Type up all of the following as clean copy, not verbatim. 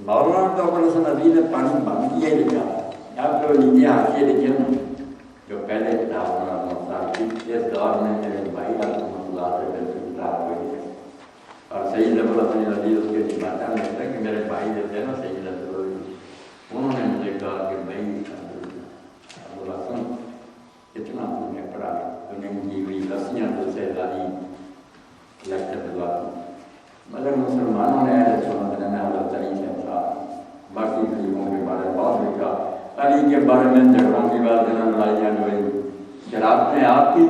مولانا توکل حسن عزیز نے پانی بند کیا ہی لکھا. اب تو نیچے حاشیے لکھے نا جو پہلے کتاب اس دور میں میرے بھائی رحمۃ اللہ سے کتاب ہوئی ہے. اور سید ابو الحسن عزیز اس کے جماعت میں لکھتا ہے کہ میرے بھائی جو تھے نا سید ابو انہوں نے مجھے کہا کہ بھائی ابو الحسن کتنا تم نے پڑھا تم نے کی ہوئی رسیاں تو سے داری لیکچر دلواتی مگر مسلمانوں نے اہل سنت نے حضرت علی سے باقی خلیفوں کے بارے میں بہت لکھا. علی کے بارے میں جھگڑوں کی بات لڑائیاں جو ہوئی شراب نے آپ کی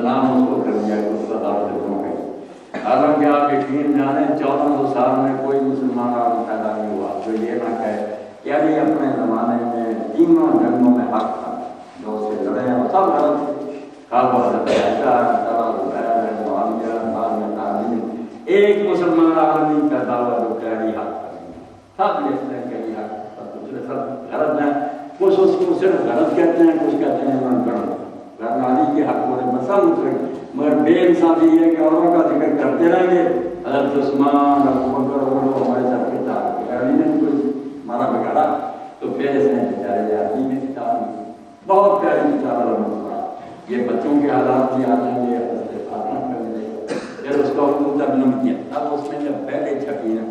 نام اس کو کر دیا کہ اس کا دار سے ہو گئی. حالانکہ آپ یقین جانیں 1400 سال میں کوئی مسلمان عالم پیدا نہیں ہوا جو یہ نہ کہے کہ علی اپنے زمانے میں تینوں جنگوں میں حق تھا جو اسے لڑے ہیں وہ سب غلط تھے. ایک مسلمان عالم نہیں پیدا ہوا جو کہ علی حق سب لکھتے ہیں کہ علی حق دوسرے سب غلط ہیں. کچھ اس کو صرف غلط کہتے ہیں کچھ کہتے ہیں انہوں نے غلط ورنہ علی کے حق ہونے میں سب اترے. مگر بے انصافی یہ ہے کہ اوروں کا ذکر کرتے رہیں گے. حضرت عثمان ابو بکر عمر ہمارے ساتھ کتاب علی نے کوئی مارا بگاڑا تو پھر اس نے بیچارے علی نے کتاب بہت پیاری کتاب اللہ یہ بچوں کے حالات بھی آ جائیں گے پھر اس کا اردو ترجمہ کیا. اب اس میں جب پہلے چھپی نا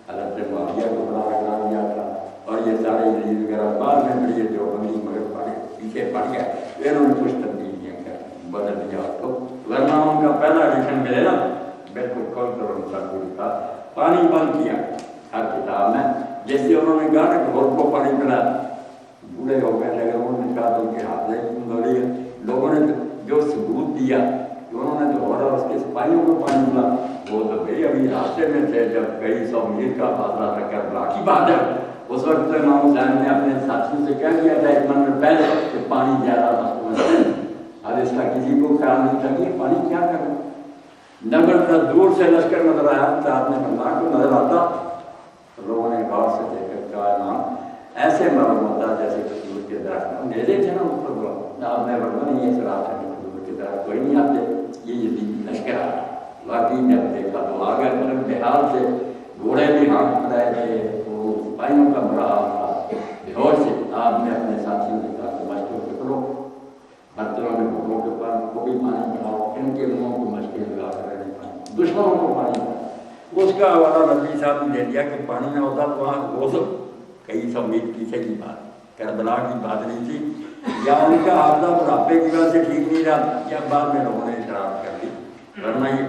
حضرت معاویہ کو بڑا رکھا دیا تھا اور یہ سارے یزید وغیرہ بعد میں پڑھی جو بندی مگر پڑھے پیچھے پڑھ گئے پھر انہوں نے کچھ تبدیلیاں کر بدل دیا تو ورنہ ان کا پہلا ایڈیشن ملے نا بالکل کھول کر ان کا کوئی تھا. پانی بند کیا ہر کتاب میں جیسے انہوں نے کہا کہ گھوڑ کو پانی پڑا بوڑھے ہو گئے لگے انہوں نے کہا تو ان کے ہاتھ لوگوں نے جو ثبوت دیا کہ انہوں نے جو ہو رہا اس کے سپاہیوں کو پانی ملا وہ تو بھائی ابھی راستے میں تھے جب کئی 100 میل کا فاصلہ تھا کربلا کی بات ہے. اس وقت امام حسین نے اپنے ساتھیوں سے کہہ دیا تھا 1 منٹ پہلے کہ پانی زیادہ مصنوع ہے. اب اس کا کسی کو خیال نہیں تھا کہ پانی کیا کروں. نگر کا دور سے لشکر نظر آیا تو آپ نے فرمایا کو نظر آتا لوگوں نے غور سے دیکھ کر کہا امام ایسے معلوم ہوتا جیسے کھجور کے درخت اندھیرے تھے نا اس پر آپ نے فرمایا نہیں یہ رات ہے کھجور کے درخت کوئی نہیں آتے یہ یزید لشکر آ واقعی جب دیکھا تو آ گئے مگر بحال سے گھوڑے بھی ہاتھ پڑائے تھے وہ سپاہیوں کا بڑا حال تھا. بہور سے آپ نے اپنے ساتھیوں سے کہا کہ مشکل پکڑو برتنوں میں گھوڑوں کے پاس کو بھی پانی پڑاؤ ان کے منہوں کو مشکل لگا کر رہنے پانی دشمنوں کو پانی پڑاؤ. اس کا حوالہ نبی صاحب نے دے دیا کہ پانی میں ہوتا تو وہاں غسل کئی 100 میل پیچھے کی بات کربلا کی بات نہیں تھی یا ان کا حافظہ بڑھاپے کی وجہ سے ٹھیک نہیں رہا یا بعد میں لوگوں نے شراب کر دی ورنہ یہ